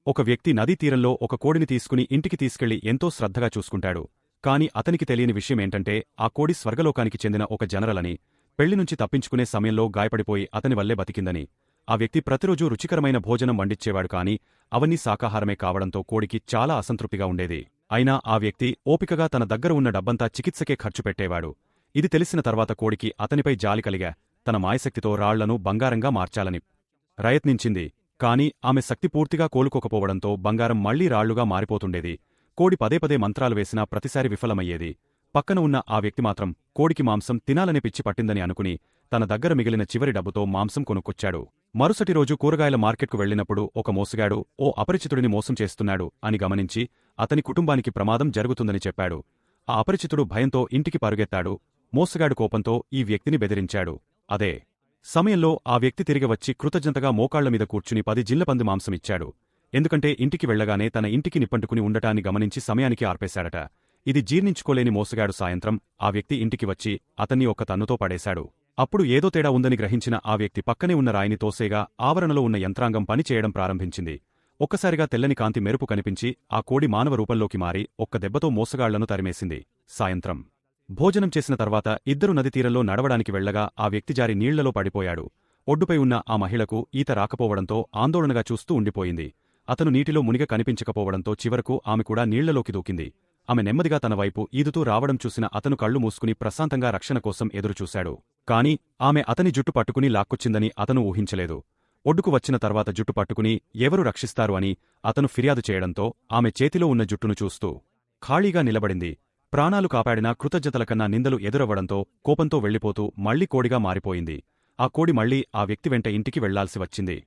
ఒక వ్యక్తి నదీ తీరంలో ఒక కోడిని తీసుకుని ఇంటికి తీసుకెళ్లి ఎంతో శ్రద్ధగా చూసుకుంటాడు. కాని అతనికి తెలియని విషయమేంటంటే ఆ కోడి స్వర్గలోకానికి చెందిన ఒక జనరలని, పెళ్లినుంచి తప్పించుకునే సమయంలో గాయపడిపోయి అతని వల్లే బతికిందని. ఆ వ్యక్తి ప్రతిరోజూ రుచికరమైన భోజనం వండిచ్చేవాడు కాని అవన్నీ శాకాహారమే కావడంతో కోడికి చాలా అసంతృప్తిగా ఉండేది. అయినా ఆ వ్యక్తి ఓపికగా తన దగ్గర ఉన్న డబ్బంతా చికిత్సకే ఖర్చు పెట్టేవాడు. ఇది తెలిసిన తర్వాత కోడికి అతనిపై జాలి కలిగా తన మాయశక్తితో రాళ్లను బంగారంగా మార్చాలని ప్రయత్నించింది. కాని ఆమె శక్తి పూర్తిగా కోలుకోకపోవడంతో బంగారం మళ్లీ రాళ్లుగా మారిపోతుండేది. కోడి పదేపదే మంత్రాలు వేసినా ప్రతిసారి విఫలమయ్యేది. పక్కన ఉన్న ఆ వ్యక్తి మాత్రం కోడికి మాంసం తినాలనే పిచ్చి పట్టిందని అనుకుని తన దగ్గర మిగిలిన చివరి డబ్బుతో మాంసం కొనుక్కొచ్చాడు. మరుసటి రోజు కూరగాయల మార్కెట్కు వెళ్లినప్పుడు ఒక మోసగాడు ఓ అపరిచితుడిని మోసం చేస్తున్నాడు అని గమనించి అతని కుటుంబానికి ప్రమాదం జరుగుతుందని చెప్పాడు. ఆ అపరిచితుడు భయంతో ఇంటికి పరుగెత్తాడు. మోసగాడు కోపంతో ఈ వ్యక్తిని బెదిరించాడు. అదే సమయంలో ఆ వ్యక్తి తిరిగి వచ్చి కృతజ్ఞతగా మోకాళ్లమీద కూర్చుని 10 జింలపంది మాంసమిచ్చాడు. ఎందుకంటే ఇంటికి వెళ్లగానే తన ఇంటికి నిప్పంటుకుని ఉండటాన్ని గమనించి సమయానికి ఆర్పేశాడట. ఇది జీర్ణించుకోలేని మోసగాడు సాయంత్రం ఆ వ్యక్తి ఇంటికి వచ్చి అతన్ని ఒక్క తన్నుతో పడేశాడు. అప్పుడు ఏదో తేడా ఉందని గ్రహించిన ఆ వ్యక్తి పక్కనే ఉన్న రాయిని తోసేగా ఆవరణలో ఉన్న యంత్రాంగం పనిచేయడం ప్రారంభించింది. ఒక్కసారిగా తెల్లని కాంతి మెరుపు కనిపించి ఆ కోడి మానవ రూపంలోకి మారి ఒక్క దెబ్బతో మోసగాళ్లను తరిమేసింది. సాయంత్రం భోజనం చేసిన తర్వాత ఇద్దరు నది తీరంలో నడవడానికి వెళ్లగా ఆ వ్యక్తి జారి నీళ్లలో పడిపోయాడు. ఒడ్డుపై ఉన్న ఆ మహిళకు ఈత రాకపోవడంతో ఆందోళనగా చూస్తూ ఉండిపోయింది. అతను నీటిలో మునిగ కనిపించకపోవడంతో చివరకు ఆమె కూడా నీళ్లలోకి దూకింది. ఆమె నెమ్మదిగా తన వైపు ఈదుతూ రావడం చూసిన అతను కళ్ళు మూసుకుని ప్రశాంతంగా రక్షణ కోసం ఎదురుచూశాడు. కాని ఆమె అతని జుట్టు పట్టుకుని లాక్కొచ్చిందని అతను ఊహించలేదు. ఒడ్డుకు వచ్చిన తర్వాత జుట్టు పట్టుకుని ఎవరు రక్షిస్తారు అని అతను ఫిర్యాదు చేయడంతో ఆమె చేతిలో ఉన్న జుట్టును చూస్తూ ఖాళీగా నిలబడింది. ప్రాణాలు కాపాడినా కృతజ్ఞతలకన్నా నిందలు ఎదురవ్వడంతో కోపంతో వెళ్లిపోతూ మళ్లీ కోడిగా మారిపోయింది. ఆ కోడి మళ్లీ ఆ వ్యక్తి వెంట ఇంటికి వెళ్లాల్సి వచ్చింది.